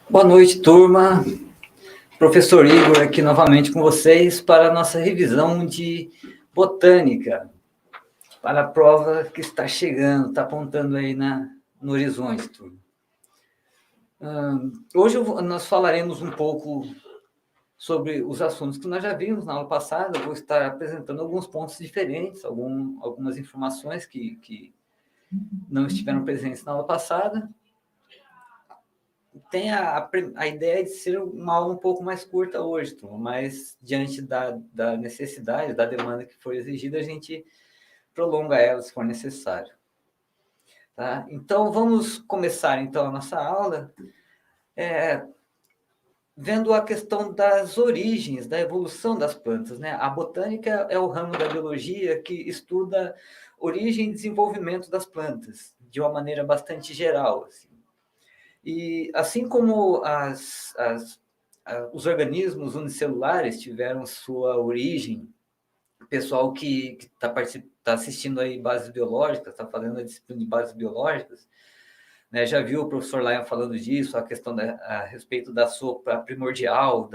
Boa noite, turma. Professor Igor aqui novamente com vocês para a nossa revisão de botânica, para a prova que está chegando, está apontando aí no horizonte, turma. Hoje nós falaremos um pouco sobre os assuntos que nós já vimos na aula passada. Eu vou estar apresentando alguns pontos diferentes, algumas informações que não estiveram presentes na aula passada. Tem a ideia de ser uma aula um pouco mais curta hoje, turma, mas diante da necessidade, da demanda que for exigida, a gente prolonga ela se for necessário. Tá? Então, vamos começar então a nossa aula vendo a questão das origens, da evolução das plantas, né? A botânica é o ramo da biologia que estuda origem e desenvolvimento das plantas, de uma maneira bastante geral, assim. E assim como os organismos unicelulares tiveram sua origem, o pessoal que está assistindo aí bases biológicas, está fazendo a disciplina de bases biológicas, né, já viu o professor Lyon falando disso, a questão a respeito da sopa primordial,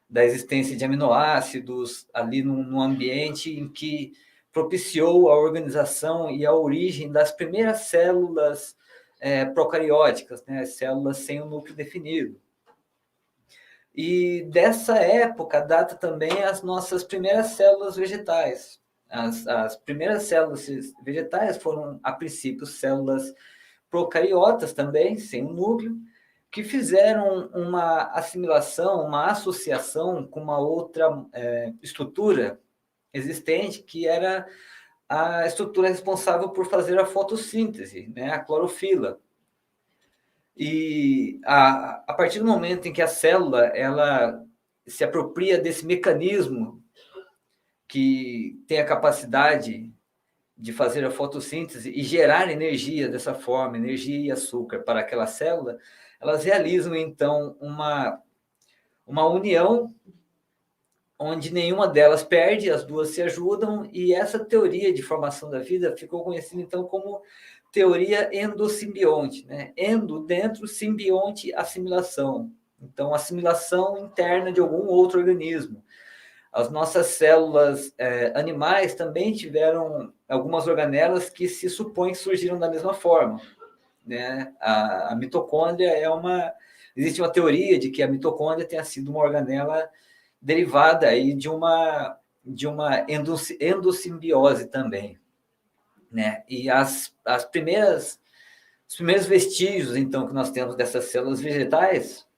da existência de aminoácidos ali num ambiente em que propiciou a organização e a origem das primeiras células procarióticas, né? Células sem um núcleo definido. E dessa época data também as nossas primeiras células vegetais. As primeiras células vegetais foram, a princípio, células procariotas também, sem um núcleo, que fizeram uma assimilação, uma associação com uma outra estrutura existente, que era a estrutura responsável por fazer a fotossíntese, né, a clorofila. E a partir do momento em que a célula ela se apropria desse mecanismo que tem a capacidade de fazer a fotossíntese e gerar energia dessa forma, energia e açúcar para aquela célula, elas realizam, então, uma união onde nenhuma delas perde, as duas se ajudam, e essa teoria de formação da vida ficou conhecida, então, como teoria endosimbionte, né? Endo, dentro, simbionte, assimilação. Então, assimilação interna de algum outro organismo. As nossas células animais também tiveram algumas organelas que se supõe que surgiram da mesma forma, né? A mitocôndria existe uma teoria de que a mitocôndria tenha sido uma organela derivada aí de uma endossimbiose também, né? E os primeiros vestígios, então, que nós temos dessas células vegetais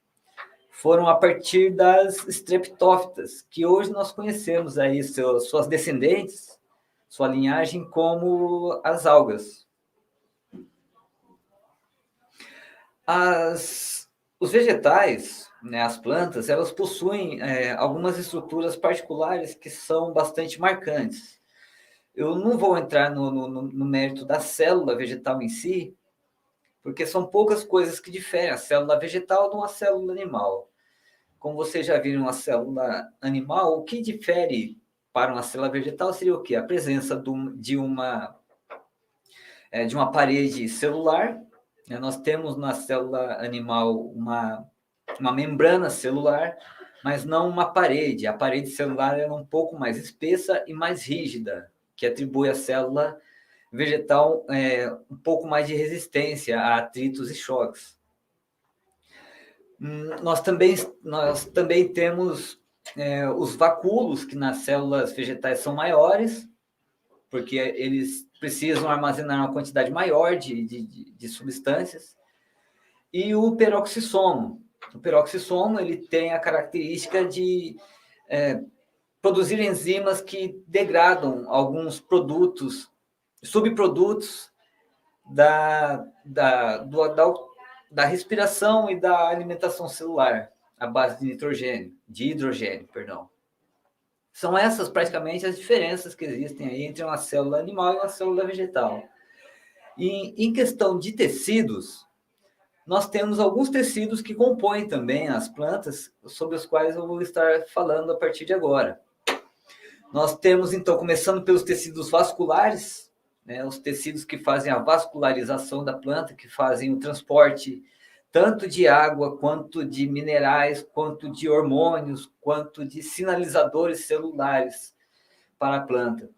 foram a partir das streptófitas, que hoje nós conhecemos aí suas descendentes, sua linhagem, como as algas. Os vegetais, né, as plantas, elas possuem algumas estruturas particulares que são bastante marcantes. Eu não vou entrar no mérito da célula vegetal em si, porque são poucas coisas que diferem a célula vegetal de uma célula animal. Como vocês já viram, a célula animal, o que difere para uma célula vegetal seria o quê? A presença de uma parede celular. Nós temos na célula animal uma membrana celular, mas não uma parede. A parede celular é um pouco mais espessa e mais rígida, que atribui à célula vegetal um pouco mais de resistência a atritos e choques. Nós também temos os vacúolos, que nas células vegetais são maiores, porque eles precisam armazenar uma quantidade maior de substâncias. E o peroxissomo. O peroxissomo ele tem a característica de produzir enzimas que degradam alguns produtos, subprodutos da respiração e da alimentação celular, à base de hidrogênio, perdão. São essas praticamente as diferenças que existem aí entre uma célula animal e uma célula vegetal. E em questão de tecidos, nós temos alguns tecidos que compõem também as plantas, sobre os quais eu vou estar falando a partir de agora. Nós temos, então, começando pelos tecidos vasculares, né, os tecidos que fazem a vascularização da planta, que fazem o transporte tanto de água, quanto de minerais, quanto de hormônios, quanto de sinalizadores celulares para a planta.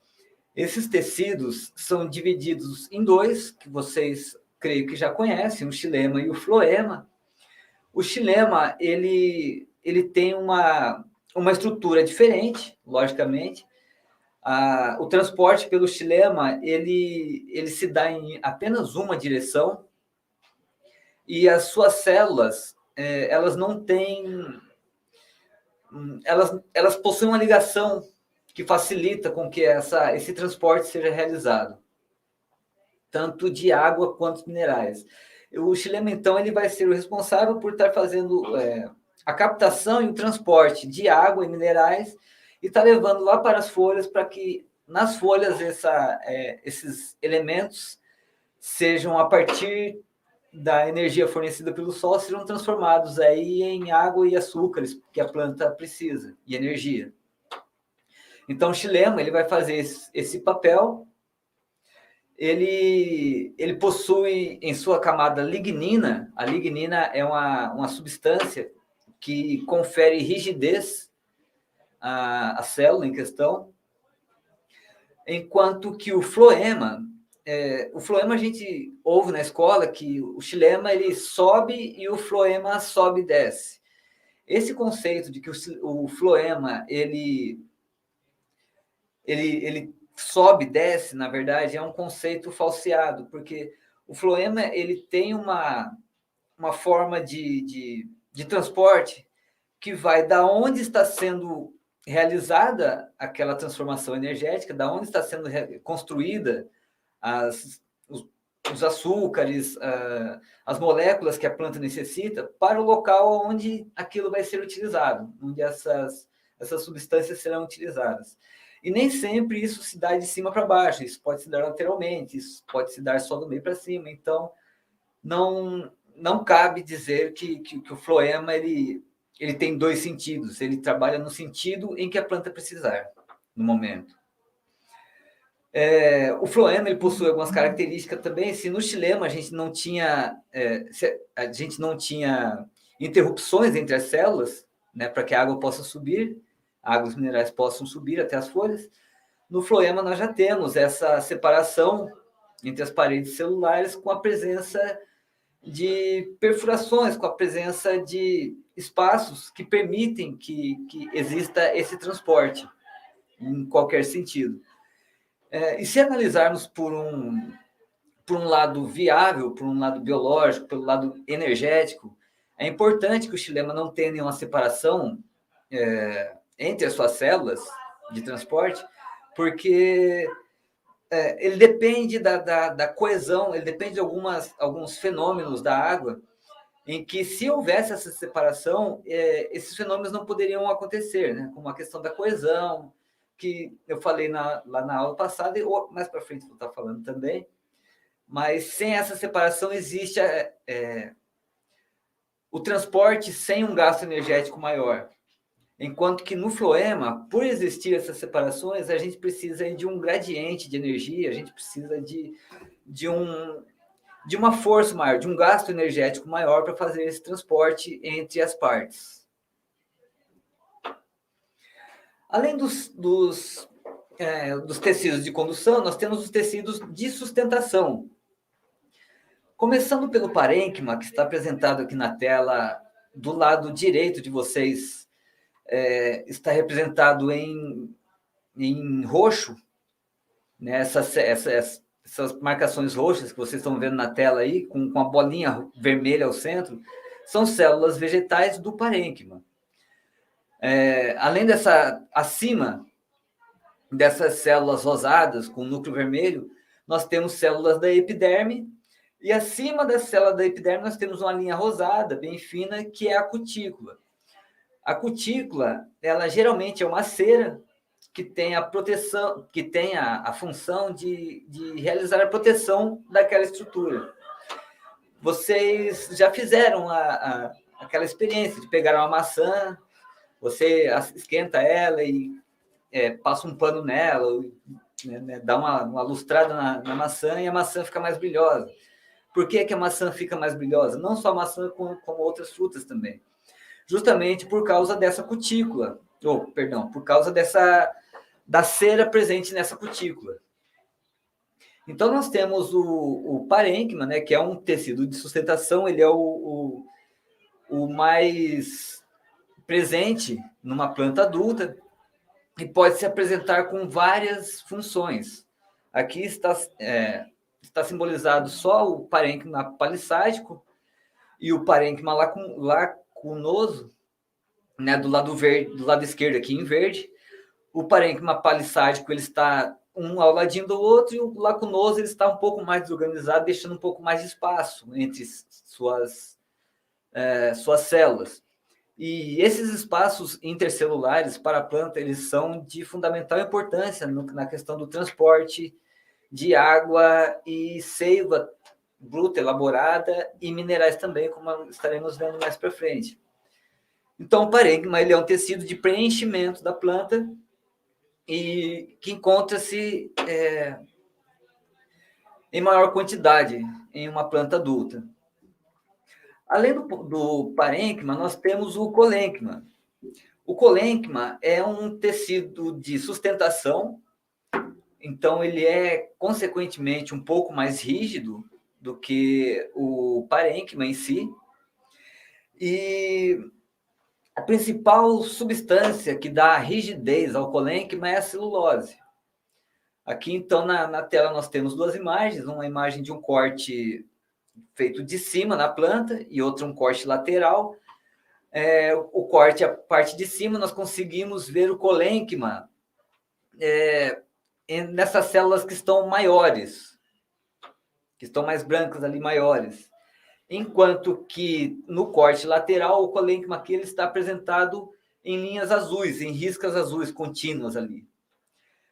Esses tecidos são divididos em dois, que vocês creio que já conhecem, o xilema e o floema. O xilema, ele tem uma estrutura diferente, logicamente. O transporte pelo xilema, ele se dá em apenas uma direção, e as suas células, elas não têm... Elas possuem uma ligação que facilita com que esse transporte seja realizado, tanto de água quanto de minerais. O xilema, então, ele vai ser o responsável por estar fazendo a captação e o transporte de água e minerais e está levando lá para as folhas, para que nas folhas esses elementos sejam, a partir da energia fornecida pelo sol, sejam transformados aí em água e açúcares que a planta precisa, e energia. Então, o xilema, ele vai fazer esse papel. Ele possui em sua camada lignina. A lignina é uma substância que confere rigidez à célula em questão, enquanto que o floema a gente ouve na escola que o xilema ele sobe e o floema sobe e desce. Esse conceito de que o floema ele sobe e desce, na verdade, é um conceito falseado, porque o floema ele tem uma forma de transporte que vai da onde está sendo realizada aquela transformação energética, da onde está sendo construída os açúcares, as moléculas que a planta necessita, para o local onde aquilo vai ser utilizado, onde essas substâncias serão utilizadas. E nem sempre isso se dá de cima para baixo, isso pode se dar lateralmente, isso pode se dar só do meio para cima. Então, não cabe dizer que o floema ele tem dois sentidos, ele trabalha no sentido em que a planta precisar, no momento. O floema ele possui algumas características também. Se no xilema a gente não tinha interrupções entre as células, né, para que a água possa subir, águas minerais possam subir até as folhas, no floema nós já temos essa separação entre as paredes celulares, com a presença de perfurações, com a presença de espaços que permitem que exista esse transporte em qualquer sentido. E se analisarmos por um lado viável, por um lado biológico, pelo lado energético, é importante que o xilema não tenha nenhuma separação entre as suas células de transporte, porque ele depende da coesão, ele depende de alguns fenômenos da água, em que, se houvesse essa separação, esses fenômenos não poderiam acontecer, né? Como a questão da coesão, que eu falei lá na aula passada, e mais para frente vou estar falando também. Mas sem essa separação existe o transporte sem um gasto energético maior. Enquanto que no floema, por existir essas separações, a gente precisa de um gradiente de energia, a gente precisa de uma força maior, de um gasto energético maior para fazer esse transporte entre as partes. Além dos tecidos de condução, nós temos os tecidos de sustentação. Começando pelo parênquima, que está apresentado aqui na tela do lado direito de vocês, está representado em roxo, né? Essas marcações roxas que vocês estão vendo na tela aí, com a bolinha vermelha ao centro, são células vegetais do parênquima. Além acima dessas células rosadas com núcleo vermelho, nós temos células da epiderme, e acima da célula da epiderme nós temos uma linha rosada, bem fina, que é a cutícula. A cutícula, ela geralmente é uma cera que tem a proteção, que tem a função de realizar a proteção daquela estrutura. vocês já fizeram aquela experiência de pegar uma maçã, você esquenta ela e passa um pano nela, né, dá uma lustrada na maçã e a maçã fica mais brilhosa. Por que a maçã fica mais brilhosa? Não só a maçã, como outras frutas também. Justamente por causa dessa cutícula, por causa da cera presente nessa cutícula. Então, nós temos o parênquima, né, que é um tecido de sustentação, ele é o mais presente numa planta adulta e pode se apresentar com várias funções. Aqui está simbolizado só o parênquima palissádico e o parênquima lacunoso, né, do lado verde, do lado esquerdo aqui em verde. O parênquima palissádico ele está um ao ladinho do outro e o lacunoso ele está um pouco mais desorganizado, deixando um pouco mais de espaço entre suas células. E esses espaços intercelulares para a planta eles são de fundamental importância na questão do transporte de água e seiva bruta elaborada e minerais também, como estaremos vendo mais para frente. Então, o parênquima ele é um tecido de preenchimento da planta e que encontra-se em maior quantidade em uma planta adulta. Além do parênquima, nós temos o colênquima. O colênquima é um tecido de sustentação, então ele é, consequentemente, um pouco mais rígido do que o parênquima em si. E a principal substância que dá rigidez ao colênquima é a celulose. Aqui, então, na tela nós temos duas imagens, uma imagem de um corte feito de cima na planta e outra um corte lateral. O corte, a parte de cima, nós conseguimos ver o colênquima nessas células que estão maiores, que estão mais brancas ali, maiores. Enquanto que no corte lateral, o colênquima aqui ele está apresentado em linhas azuis, em riscas azuis contínuas ali.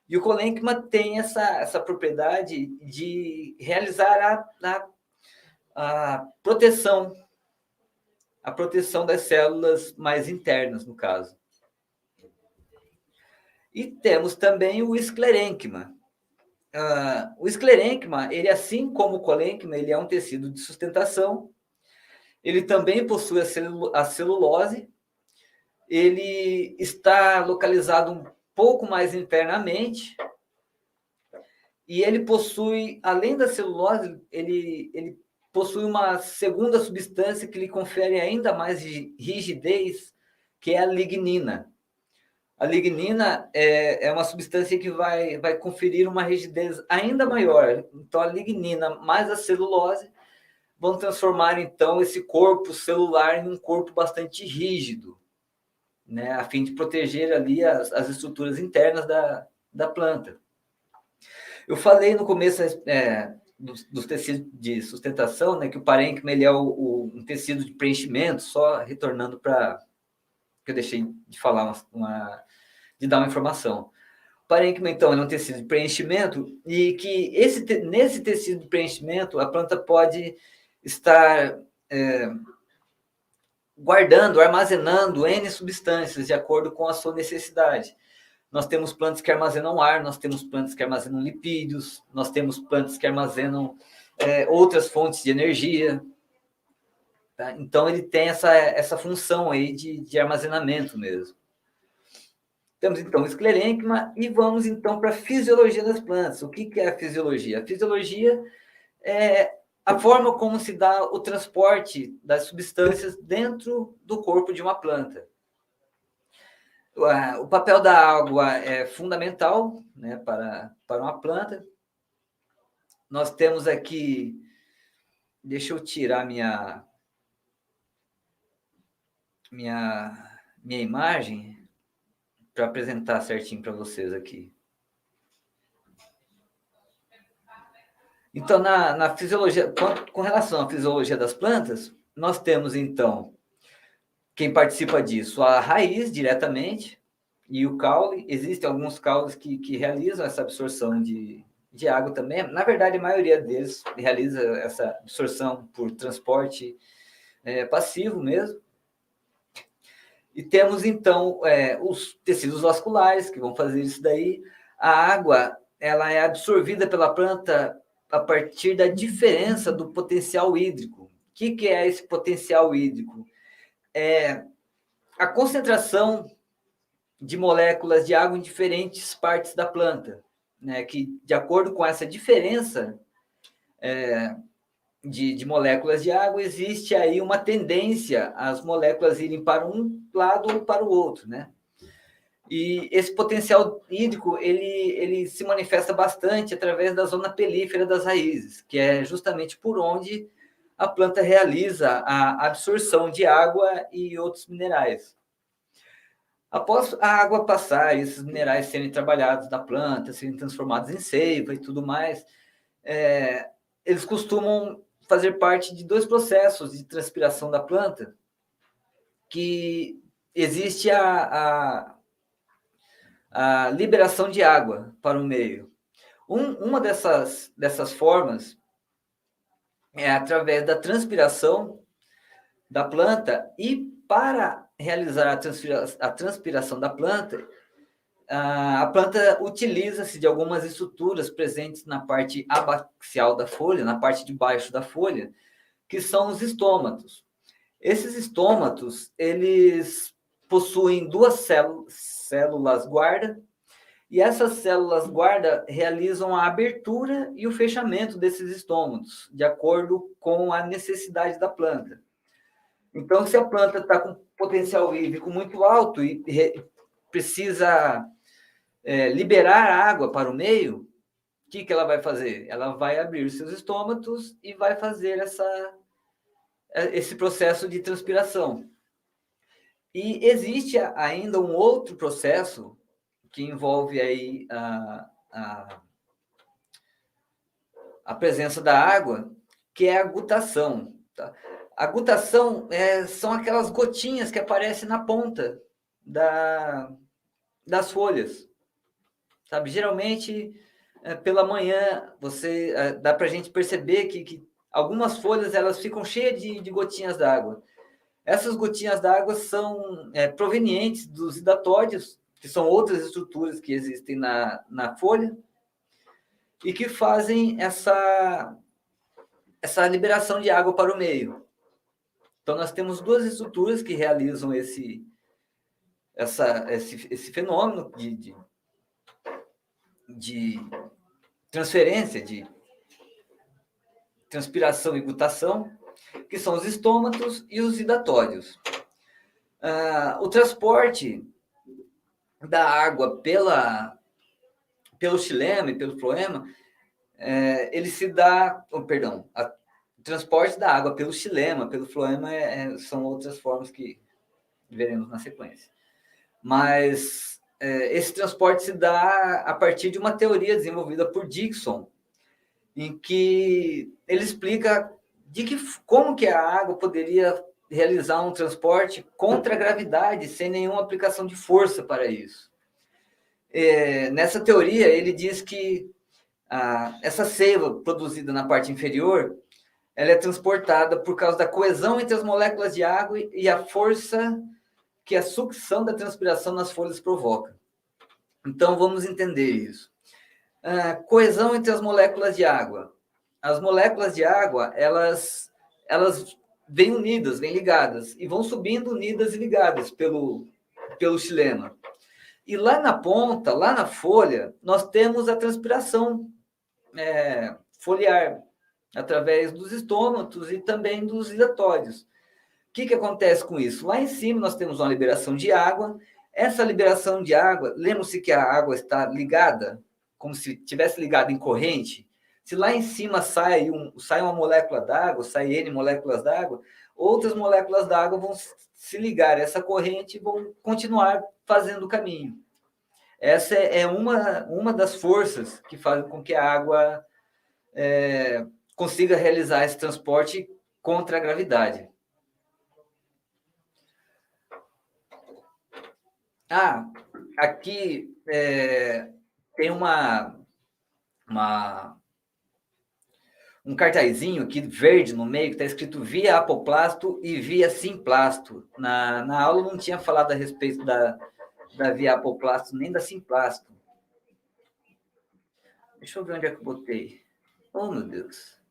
E o colênquima tem essa propriedade de realizar a proteção das células mais internas, no caso. E temos também o esclerênquima. O esclerênquima, ele, assim como o colênquima, ele é um tecido de sustentação. Ele também possui a celulose. Ele está localizado um pouco mais internamente. E ele possui, além da celulose, ele possui uma segunda substância que lhe confere ainda mais rigidez, que é a lignina. A lignina é uma substância que vai conferir uma rigidez ainda maior. Então, a lignina mais a celulose vão transformar, então, esse corpo celular em um corpo bastante rígido, né, a fim de proteger ali as estruturas internas da planta. Eu falei no começo dos tecidos de sustentação, né, que o parênquima ele é um tecido de preenchimento, só retornando para que eu deixei de falar de dar uma informação. O parênquima, então, é um tecido de preenchimento e que nesse tecido de preenchimento a planta pode estar guardando, armazenando N substâncias de acordo com a sua necessidade. Nós temos plantas que armazenam ar, nós temos plantas que armazenam lipídios, nós temos plantas que armazenam outras fontes de energia. Tá? Então, ele tem essa função aí de armazenamento mesmo. Temos, então, o esclerênquima e vamos, então, para a fisiologia das plantas. O que é a fisiologia? A fisiologia é a forma como se dá o transporte das substâncias dentro do corpo de uma planta. O papel da água é fundamental, né, para uma planta. Nós temos aqui... Deixa eu tirar minha imagem para apresentar certinho para vocês aqui. Então, na fisiologia, com relação à fisiologia das plantas, nós temos, então, quem participa disso, a raiz diretamente e o caule. Existem alguns caules que realizam essa absorção de de água também. Na verdade, a maioria deles realiza essa absorção por transporte passivo mesmo. E temos, então, os tecidos vasculares, que vão fazer isso daí. A água, ela é absorvida pela planta a partir da diferença do potencial hídrico. O que é esse potencial hídrico? É a concentração de moléculas de água em diferentes partes da planta, né? Que, de acordo com essa diferença de moléculas de água, existe aí uma tendência às moléculas irem para um lado ou para o outro, né? E esse potencial hídrico, ele se manifesta bastante através da zona pelífera das raízes, que é justamente por onde a planta realiza a absorção de água e outros minerais. Após a água passar e esses minerais serem trabalhados na planta, serem transformados em seiva e tudo mais, eles costumam fazer parte de dois processos de transpiração da planta, que existe a liberação de água para o meio. Uma dessas formas é através da transpiração da planta, e para realizar a transpiração da planta, a planta utiliza-se de algumas estruturas presentes na parte abaxial da folha, na parte de baixo da folha, que são os estômatos. Esses estômatos, eles possuem duas células guarda, e essas células guarda realizam a abertura e o fechamento desses estômatos, de acordo com a necessidade da planta. Então, se a planta está com potencial hídrico muito alto e precisa liberar água para o meio, o que ela vai fazer? Ela vai abrir seus estômatos e vai fazer esse processo de transpiração. E existe ainda um outro processo que envolve aí a presença da água, que é a gutação. Tá? A gutação são aquelas gotinhas que aparecem na ponta das folhas. Sabe? Geralmente, pela manhã, dá para a gente perceber que algumas folhas elas ficam cheias de gotinhas d'água. Essas gotinhas d'água são provenientes dos hidatódios, que são outras estruturas que existem na folha, e que fazem essa liberação de água para o meio. Então, nós temos duas estruturas que realizam esse fenômeno de transferência, de transpiração e gutação, que são os estômatos e os hidatódios. O transporte da água pelo xilema e pelo floema, ele se dá... o transporte da água pelo xilema, pelo floema, são outras formas que veremos na sequência. Mas esse transporte se dá a partir de uma teoria desenvolvida por Dickson, em que ele explica como que a água poderia realizar um transporte contra a gravidade, sem nenhuma aplicação de força para isso. Nessa teoria, ele diz que essa seiva produzida na parte inferior, ela é transportada por causa da coesão entre as moléculas de água e a força que a sucção da transpiração nas folhas provoca. Então, vamos entender isso. Coesão entre as moléculas de água. As moléculas de água, elas vêm unidas, vêm ligadas, e vão subindo unidas e ligadas pelo xilema. E lá na ponta, lá na folha, nós temos a transpiração foliar, através dos estômatos e também dos hidatódios. O que acontece com isso? Lá em cima nós temos uma liberação de água. Essa liberação de água, lembra-se que a água está ligada, como se estivesse ligada em corrente? Se lá em cima sai uma molécula d'água, sai N moléculas d'água, outras moléculas d'água vão se ligar a essa corrente e vão continuar fazendo o caminho. Essa é uma das forças que fazem com que a água consiga realizar esse transporte contra a gravidade. Aqui tem uma um cartazinho aqui verde no meio que está escrito via apoplasto e via simplasto. Na aula não tinha falado a respeito da via apoplasto nem da simplasto. Deixa eu ver onde é que eu botei. Oh, meu Deus.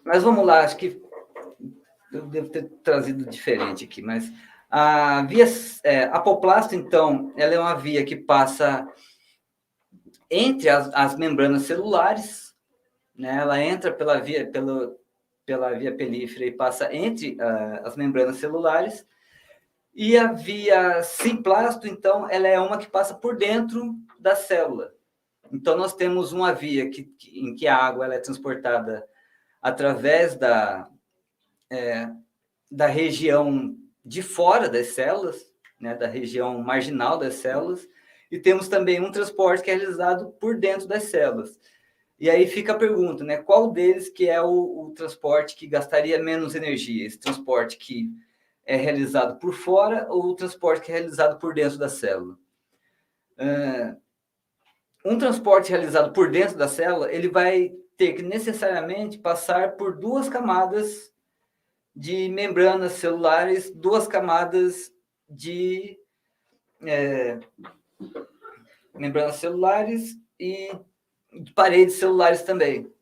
Mas vamos lá, acho que eu devo ter trazido diferente aqui, mas a via apoplasto, então, ela é uma via que passa entre as membranas celulares, né? Ela entra pela via pelífera e passa entre as membranas celulares. E a via simplasto, então, ela é uma que passa por dentro da célula. Então, nós temos uma via em que a água ela é transportada através da região de fora das células, né, da região marginal das células, e temos também um transporte que é realizado por dentro das células. E aí fica a pergunta, né, qual deles que é o transporte que gastaria menos energia? Esse transporte que é realizado por fora ou o transporte que é realizado por dentro da célula? Um transporte realizado por dentro da célula, ele vai ter que necessariamente passar por duas camadas de membranas celulares, duas camadas de membranas celulares e de paredes celulares também.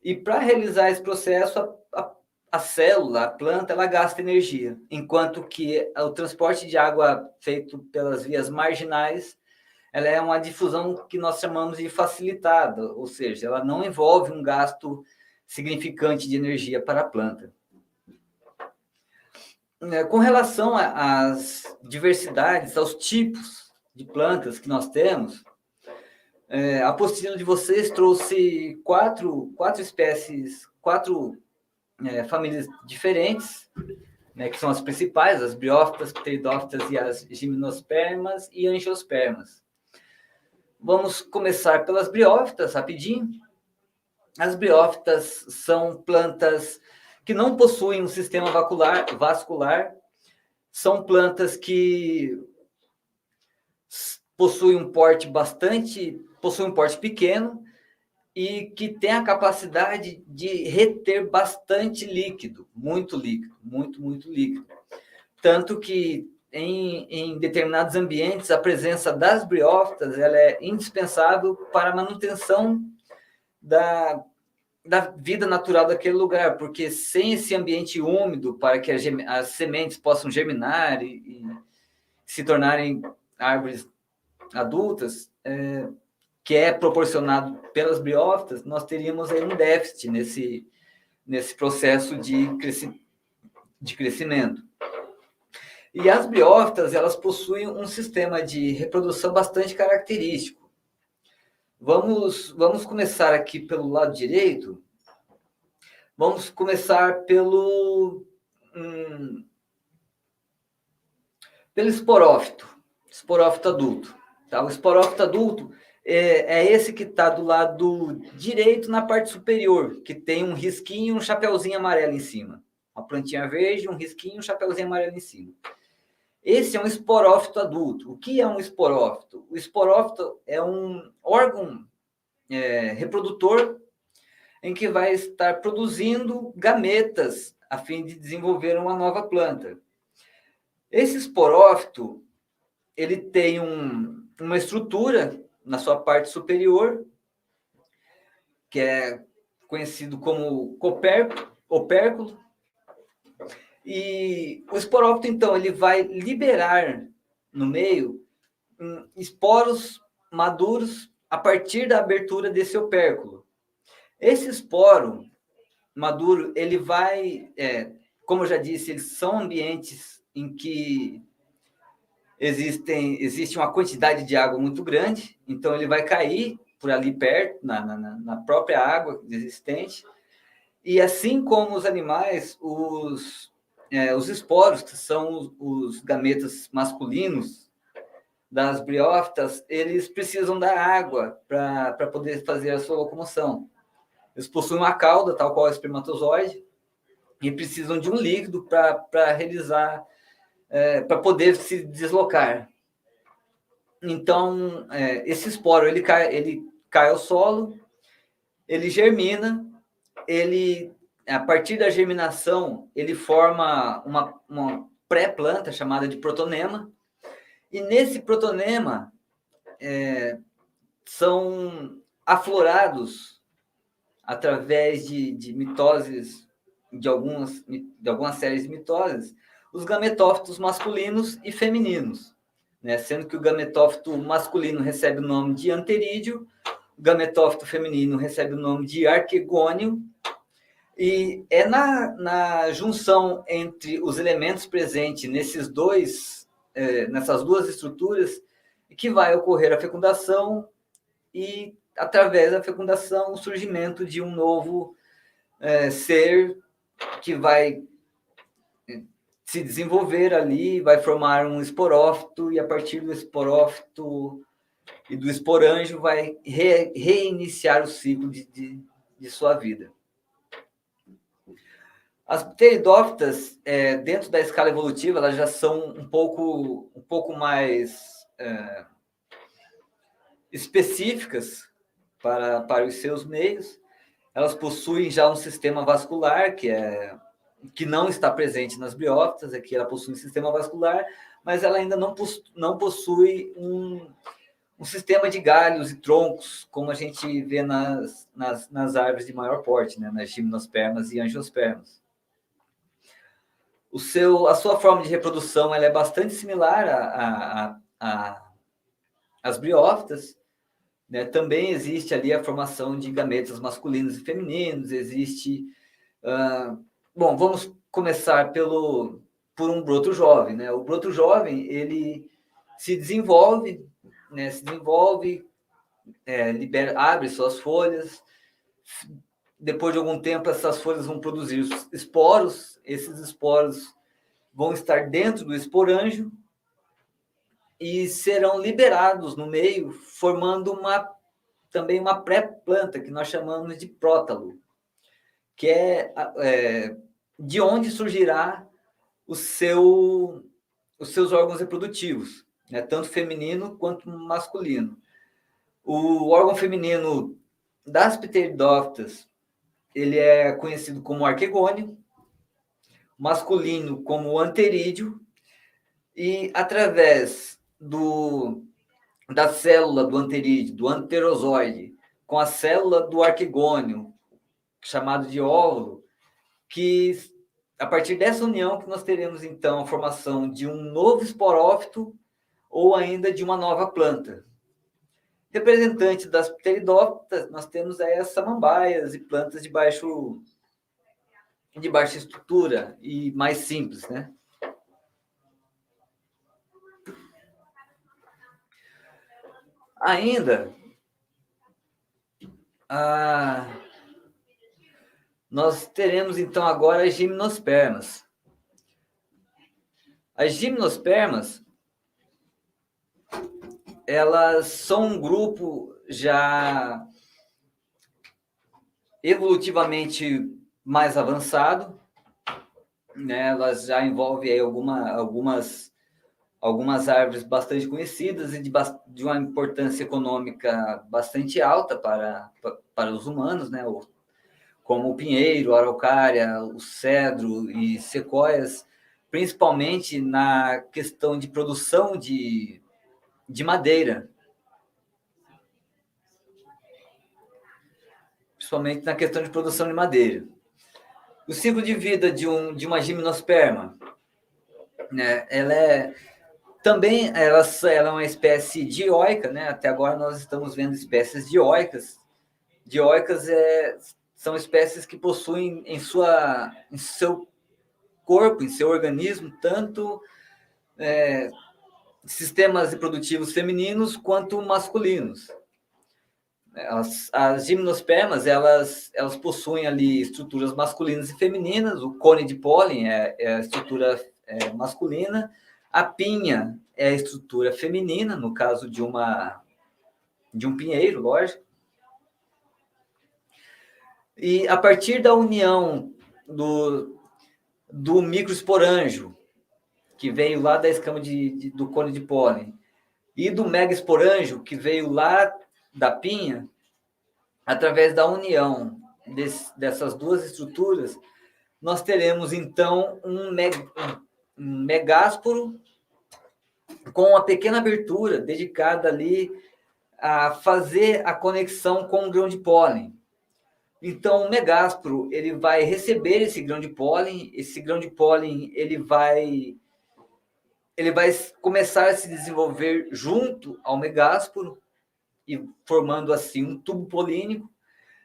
E para realizar esse processo, a célula, a planta, ela gasta energia, enquanto que o transporte de água feito pelas vias marginais, ela é uma difusão que nós chamamos de facilitada, ou seja, ela não envolve um gasto significante de energia para a planta. Com relação às diversidades, aos tipos de plantas que nós temos, a apostila de vocês trouxe quatro espécies, quatro famílias diferentes, né, que são as principais, as briófitas, pteridófitas e as gimnospermas e angiospermas. Vamos começar pelas briófitas, rapidinho. As briófitas são plantas que não possuem um sistema vascular, são plantas que possuem um porte pequeno e que tem a capacidade de reter bastante líquido, muito líquido, muito líquido. Tanto que em determinados ambientes a presença das briófitas ela é indispensável para a manutenção da vida natural daquele lugar, porque sem esse ambiente úmido para que as sementes possam germinar e se tornarem árvores adultas, que é proporcionado pelas briófitas, nós teríamos aí um déficit nesse processo de crescimento. E as briófitas, elas possuem um sistema de reprodução bastante característico. Vamos começar aqui pelo lado direito. Vamos começar pelo esporófito adulto. Tá? O esporófito adulto é esse que está do lado direito na parte superior, que tem um risquinho e um chapeuzinho amarelo em cima. Uma plantinha verde, um risquinho e um chapeuzinho amarelo em cima. Esse é um esporófito adulto. O que é um esporófito? O esporófito é um órgão reprodutor em que vai estar produzindo gametas a fim de desenvolver uma nova planta. Esse esporófito, ele tem uma estrutura na sua parte superior, que é conhecido como opérculo, e o esporófito, então, ele vai liberar no meio esporos maduros a partir da abertura desse opérculo. Esse esporo maduro, ele vai, como eu já disse, eles são ambientes em que existe uma quantidade de água muito grande, então ele vai cair por ali perto, na própria água existente, e assim como os animais, os esporos, que são os gametas masculinos das briófitas, eles precisam da água para poder fazer a sua locomoção. Eles possuem uma cauda, tal qual o espermatozoide, e precisam de um líquido para realizar para poder se deslocar. Então, esse esporo ele cai ao solo, ele germina, a partir da germinação, ele forma uma pré-planta chamada de protonema, e nesse protonema são aflorados através de mitoses, de algumas séries de mitoses, os gametófitos masculinos e femininos, né? Sendo que o gametófito masculino recebe o nome de anterídeo, o gametófito feminino recebe o nome de arquegônio, e é na junção entre os elementos presentes nessas duas estruturas que vai ocorrer a fecundação e, através da fecundação, o surgimento de um novo ser que vai se desenvolver ali, vai formar um esporófito, e a partir do esporófito e do esporângio vai reiniciar o ciclo de sua vida. As pteridófitas, dentro da escala evolutiva, elas já são um pouco mais específicas para os seus meios. Elas possuem já um sistema vascular que não está presente nas briófitas. Aqui ela possui um sistema vascular, mas ela ainda não possui um sistema de galhos e troncos, como a gente vê nas árvores de maior porte, né? Nas gimnospermas e angiospermas. A sua forma de reprodução ela é bastante similar às briófitas, né? Também existe ali a formação de gametas masculinos e femininos, existe... bom, vamos começar por um broto jovem, né? O broto jovem, ele se desenvolve, né? Abre suas folhas. Depois de algum tempo, essas folhas vão produzir esporos. Esses esporos vão estar dentro do esporângio e serão liberados no meio, formando também uma pré-planta, que nós chamamos de prótalo, que é de onde surgirá os seus órgãos reprodutivos, né? Tanto feminino quanto masculino. O órgão feminino das pteridófitas, ele é conhecido como arquegônio, masculino como anterídeo, e através da célula do anterídeo, do anterozoide, com a célula do arquegônio, chamado de óvulo, que a partir dessa união que nós teremos, então, a formação de um novo esporófito ou ainda de uma nova planta. Representante das pteridófitas, nós temos aí as samambaias e plantas de baixa estrutura e mais simples, né? Ainda, nós teremos, então, agora as gimnospermas. As gimnospermas, elas são um grupo já evolutivamente mais avançado, né? Elas já envolvem aí algumas árvores bastante conhecidas e de uma importância econômica bastante alta para os humanos, né? Como o pinheiro, a araucária, o cedro e sequoias, principalmente na questão de produção de madeira. Principalmente na questão de produção de madeira. O ciclo de vida de uma gimnosperma, né? Ela é uma espécie dioica, né? Até agora nós estamos vendo espécies dioicas. Dioicas são espécies que possuem em seu corpo, em seu organismo, tanto sistemas reprodutivos femininos quanto masculinos. As gimnospermas, elas possuem ali estruturas masculinas e femininas. O cone de pólen é a estrutura masculina. A pinha é a estrutura feminina, no caso de um pinheiro, lógico. E a partir da união do microesporângio, que veio lá da escama do cone de pólen, e do megasporângio, que veio lá da pinha, através da união dessas duas estruturas, nós teremos, então, um megásporo com uma pequena abertura dedicada ali a fazer a conexão com o grão de pólen. Então, o megásporo, ele vai receber esse grão de pólen ele vai começar a se desenvolver junto ao megásporo, e formando assim um tubo polínico.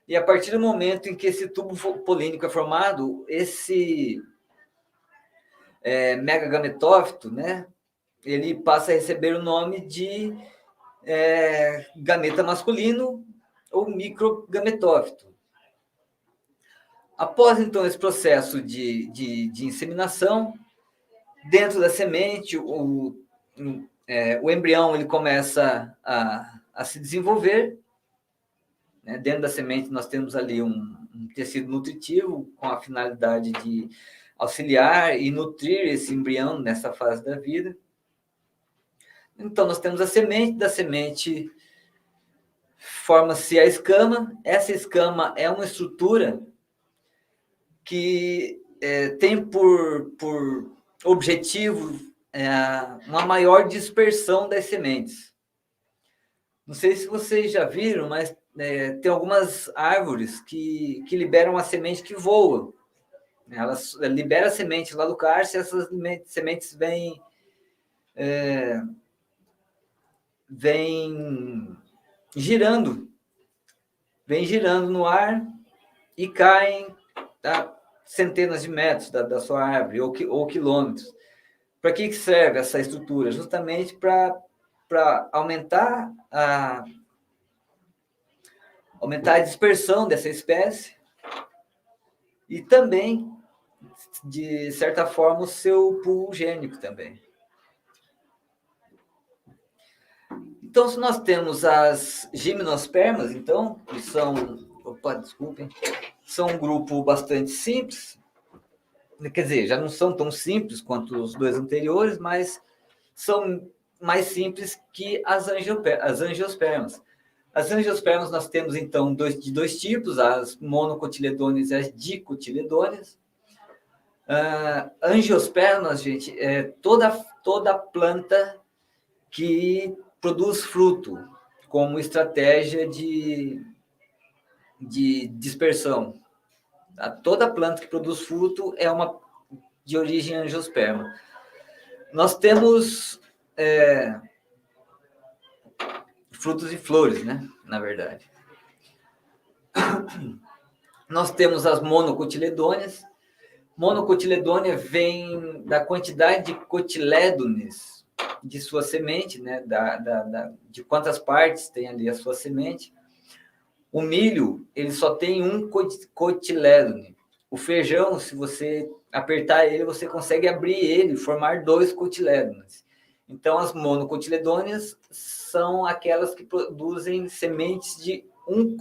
E a partir do momento em que esse tubo polínico é formado, esse megagametófito, né, ele passa a receber o nome de gameta masculino ou microgametófito. Após, então, esse processo de inseminação, dentro da semente, o embrião ele começa a se desenvolver. Né? Dentro da semente, nós temos ali um tecido nutritivo com a finalidade de auxiliar e nutrir esse embrião nessa fase da vida. Então, nós temos a semente, da semente forma-se a escama. Essa escama é uma estrutura que tem por objetivo uma maior dispersão das sementes. Não sei se vocês já viram, mas tem algumas árvores que liberam a semente que voa. Elas liberam a semente lá do cacho e essas sementes vêm girando no ar e caem a centenas de metros da sua árvore ou quilômetros. Para que serve essa estrutura? Justamente para aumentar a dispersão dessa espécie e também, de certa forma, o seu pool gênico também. Então, se nós temos as gimnospermas, então, que são um grupo bastante simples, quer dizer, já não são tão simples quanto os dois anteriores, mas são mais simples que as angiospermas. As angiospermas nós temos, então, de dois tipos, as monocotiledôneas e as dicotiledôneas. Angiospermas, gente, é toda planta que produz fruto como estratégia de dispersão. Toda planta que produz fruto é uma de origem angiosperma. Nós temos frutos e flores, né? Na verdade. Nós temos as monocotiledôneas. Monocotiledônea vem da quantidade de cotilédones de sua semente, né? De quantas partes tem ali a sua semente. O milho, ele só tem um cotilédone. O feijão, se você apertar ele, você consegue abrir ele e formar 2 cotilédones. Então, as monocotiledôneas são aquelas que produzem sementes de um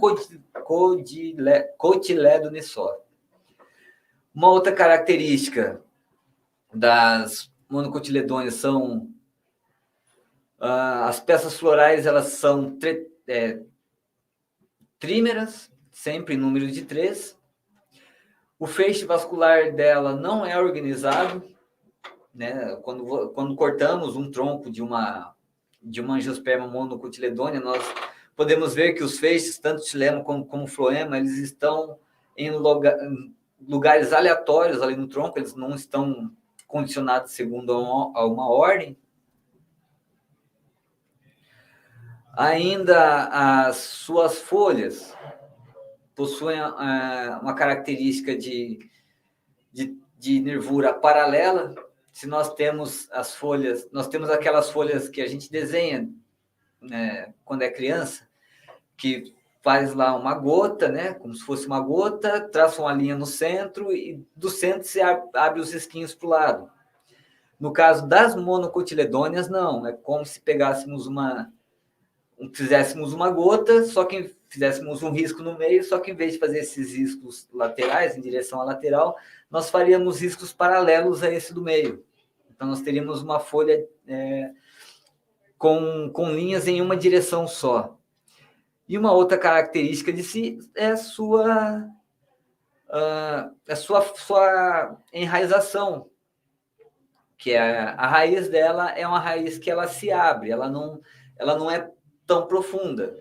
cotilédone só. Uma outra característica das monocotiledôneas são as peças florais, elas são trímeras, sempre em número de 3. O feixe vascular dela não é organizado, né? Quando cortamos um tronco de uma angiosperma monocotiledônea, nós podemos ver que os feixes, tanto xilema como floema, eles estão em lugares aleatórios ali no tronco, eles não estão condicionados segundo a uma ordem. Ainda as suas folhas possuem uma característica de nervura paralela. Se nós temos as folhas, nós temos aquelas folhas que a gente desenha, né, quando é criança, que faz lá uma gota, né, como se fosse uma gota, traça uma linha no centro e do centro se abre os risquinhos para o lado. No caso das monocotiledôneas, não. É como se fizéssemos uma gota, só que fizéssemos um risco no meio, só que em vez de fazer esses riscos laterais, em direção à lateral, nós faríamos riscos paralelos a esse do meio. Então, nós teríamos uma folha com linhas em uma direção só. E uma outra característica de si é a sua enraização, que a raiz dela é uma raiz que ela se abre, ela não é tão profunda,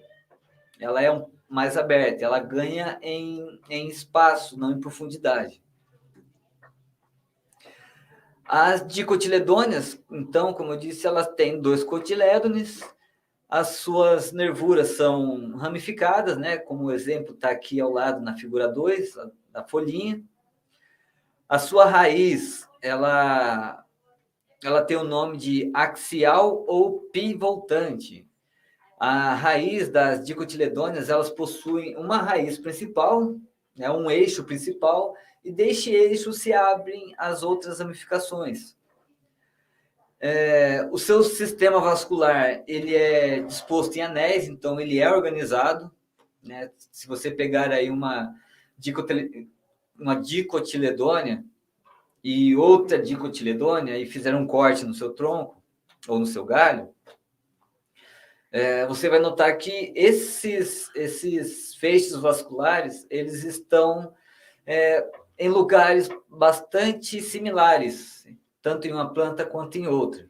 ela é mais aberta, ela ganha em espaço, não em profundidade. As dicotiledôneas, então, como eu disse, elas têm 2 cotilédones, as suas nervuras são ramificadas, né? Como o exemplo está aqui ao lado na figura 2, da folhinha. A sua raiz, ela tem o nome de axial ou pivotante. A raiz das dicotiledôneas, elas possuem uma raiz principal, né, um eixo principal, e deste eixo se abrem as outras ramificações. O seu sistema vascular, ele é disposto em anéis, então ele é organizado, né? Se você pegar aí uma dicotiledônia e outra dicotiledônia e fizer um corte no seu tronco ou no seu galho, você vai notar que esses feixes vasculares, eles estão em lugares bastante similares, tanto em uma planta quanto em outra.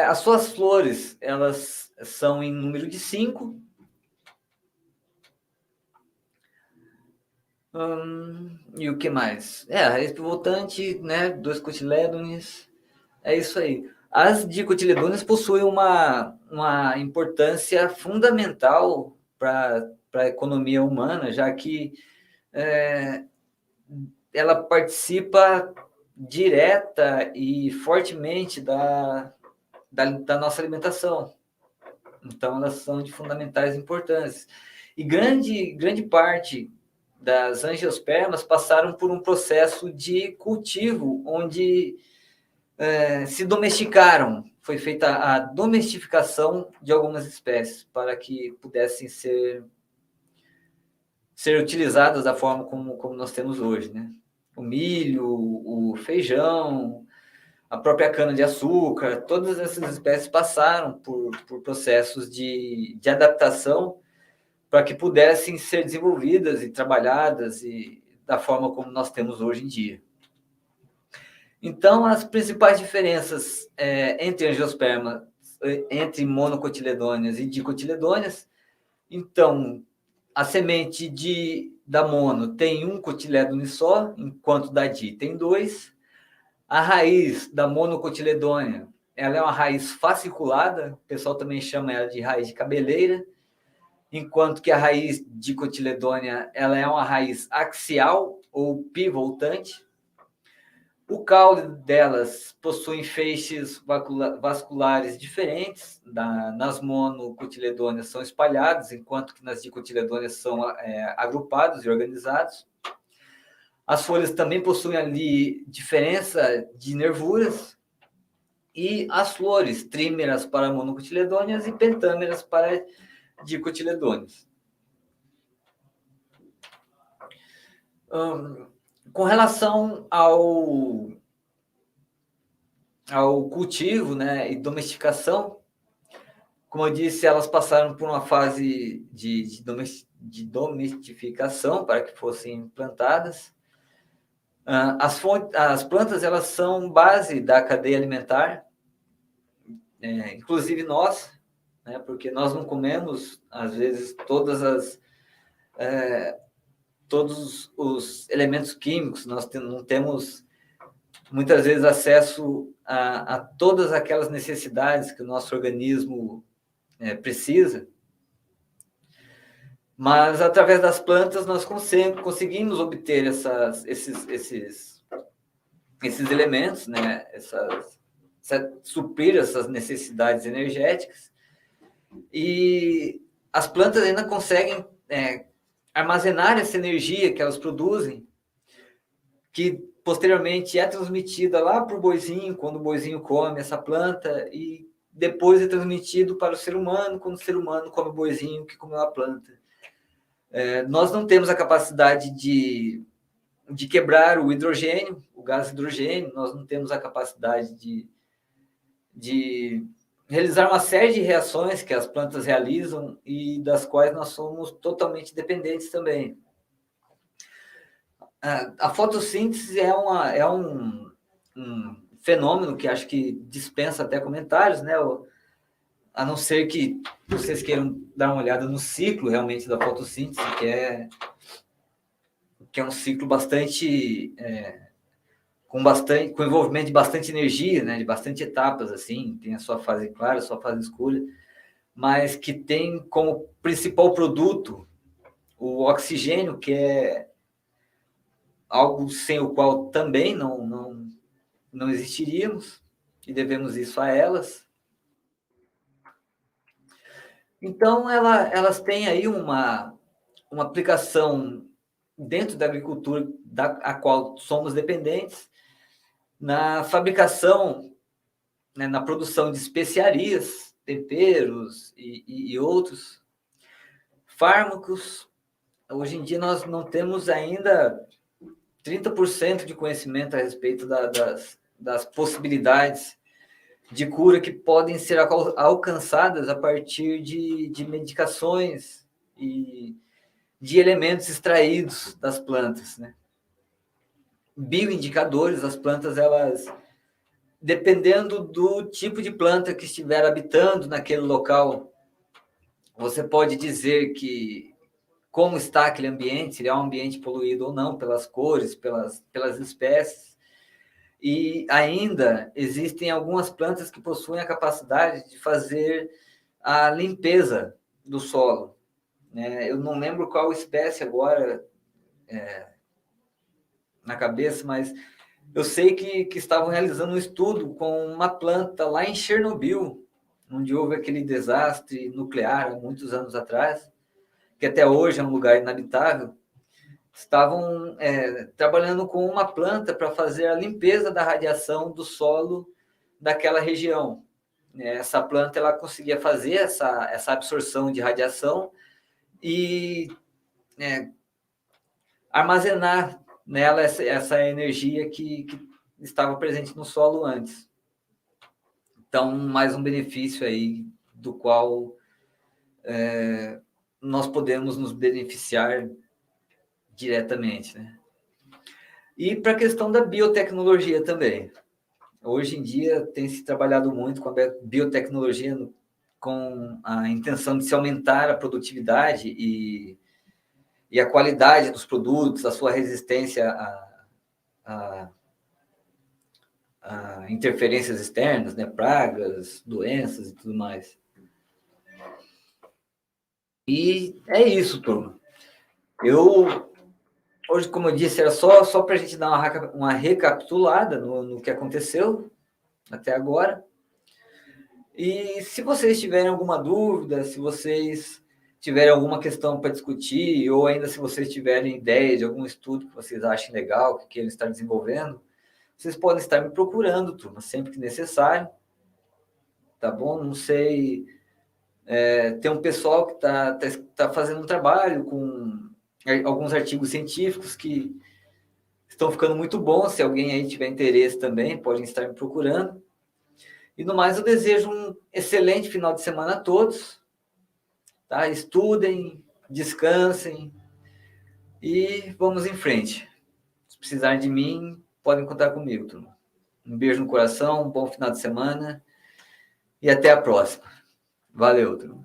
As suas flores, elas são em número de 5. E o que mais? A raiz pivotante, né? 2 cotilédones. É isso aí. As dicotiledôneas possuem uma importância fundamental para a economia humana, já que ela participa direta e fortemente da nossa alimentação. Então, elas são de fundamentais importância. E grande parte das angiospermas passaram por um processo de cultivo, onde se domesticaram. Foi feita a domesticação de algumas espécies para que pudessem ser utilizadas da forma como nós temos hoje, né? O milho, o feijão, a própria cana-de-açúcar, todas essas espécies passaram por processos de adaptação para que pudessem ser desenvolvidas e trabalhadas da forma como nós temos hoje em dia. Então, as principais diferenças entre angiospermas, entre monocotiledôneas e dicotiledôneas, então, a semente da mono tem 1 cotilédone só, enquanto da di tem 2. A raiz da monocotiledônea, ela é uma raiz fasciculada, o pessoal também chama ela de raiz de cabeleira, enquanto que a raiz dicotiledônea, ela é uma raiz axial ou pivotante. O caule delas possui feixes vasculares diferentes, nas monocotiledôneas são espalhados, enquanto que nas dicotiledôneas são agrupados e organizados. As folhas também possuem ali diferença de nervuras, e as flores, trímeras para monocotiledôneas e pentâmeras para dicotiledôneas. Com relação ao cultivo, né, e domesticação, como eu disse, elas passaram por uma fase de domesticação para que fossem plantadas. As plantas, elas são base da cadeia alimentar, inclusive nós, né, porque nós não comemos, às vezes, todos os elementos químicos, nós não temos, muitas vezes, acesso a todas aquelas necessidades que o nosso organismo precisa, mas, através das plantas, nós conseguimos obter esses elementos, né, suprir essas necessidades energéticas, e as plantas ainda conseguem armazenar essa energia que elas produzem, que posteriormente é transmitida lá para o boizinho, quando o boizinho come essa planta, e depois é transmitido para o ser humano, quando o ser humano come o boizinho que comeu a planta. Nós não temos a capacidade de de quebrar o hidrogênio, o gás hidrogênio. Nós não temos a capacidade de realizar uma série de reações que as plantas realizam e das quais nós somos totalmente dependentes também. A fotossíntese é um fenômeno que acho que dispensa até comentários, né? A não ser que vocês queiram dar uma olhada no ciclo realmente da fotossíntese, que é um ciclo bastante com envolvimento de bastante energia, né? De bastante etapas, assim, tem a sua fase clara, a sua fase escura, mas que tem como principal produto o oxigênio, que é algo sem o qual também não existiríamos, e devemos isso a elas. Então, elas têm aí uma aplicação dentro da agricultura a qual somos dependentes, na fabricação, né, na produção de especiarias, temperos e outros fármacos. Hoje em dia nós não temos ainda 30% de conhecimento a respeito das possibilidades de cura que podem ser alcançadas a partir de medicações e de elementos extraídos das plantas, né? Bioindicadores, as plantas, elas, dependendo do tipo de planta que estiver habitando naquele local, você pode dizer que como está aquele ambiente, se ele é um ambiente poluído ou não, pelas cores, pelas espécies. E ainda existem algumas plantas que possuem a capacidade de fazer a limpeza do solo, né? Eu não lembro qual espécie agora na cabeça, mas eu sei que estavam realizando um estudo com uma planta lá em Chernobyl, onde houve aquele desastre nuclear há muitos anos atrás, que até hoje é um lugar inabitável. Estavam trabalhando com uma planta para fazer a limpeza da radiação do solo daquela região. Essa planta ela conseguia fazer essa absorção de radiação e armazenar nela essa energia que estava presente no solo antes. Então, mais um benefício aí do qual nós podemos nos beneficiar diretamente, né? E para a questão da biotecnologia também. Hoje em dia tem se trabalhado muito com a biotecnologia com a intenção de se aumentar a produtividade e a qualidade dos produtos, a sua resistência a interferências externas, né? Pragas, doenças e tudo mais. E é isso, turma. Hoje, como eu disse, era só para a gente dar uma recapitulada no que aconteceu até agora. E se vocês tiverem alguma dúvida, se vocês tiverem alguma questão para discutir, ou ainda se vocês tiverem ideia de algum estudo que vocês achem legal, que queiram estar desenvolvendo, vocês podem estar me procurando, turma, sempre que necessário. Tá bom? Não sei. Tem um pessoal que tá fazendo um trabalho com alguns artigos científicos que estão ficando muito bons. Se alguém aí tiver interesse também, podem estar me procurando. E no mais, eu desejo um excelente final de semana a todos. Tá? Estudem, descansem e vamos em frente. Se precisarem de mim, podem contar comigo, turma. Um beijo no coração, um bom final de semana e até a próxima. Valeu, turma.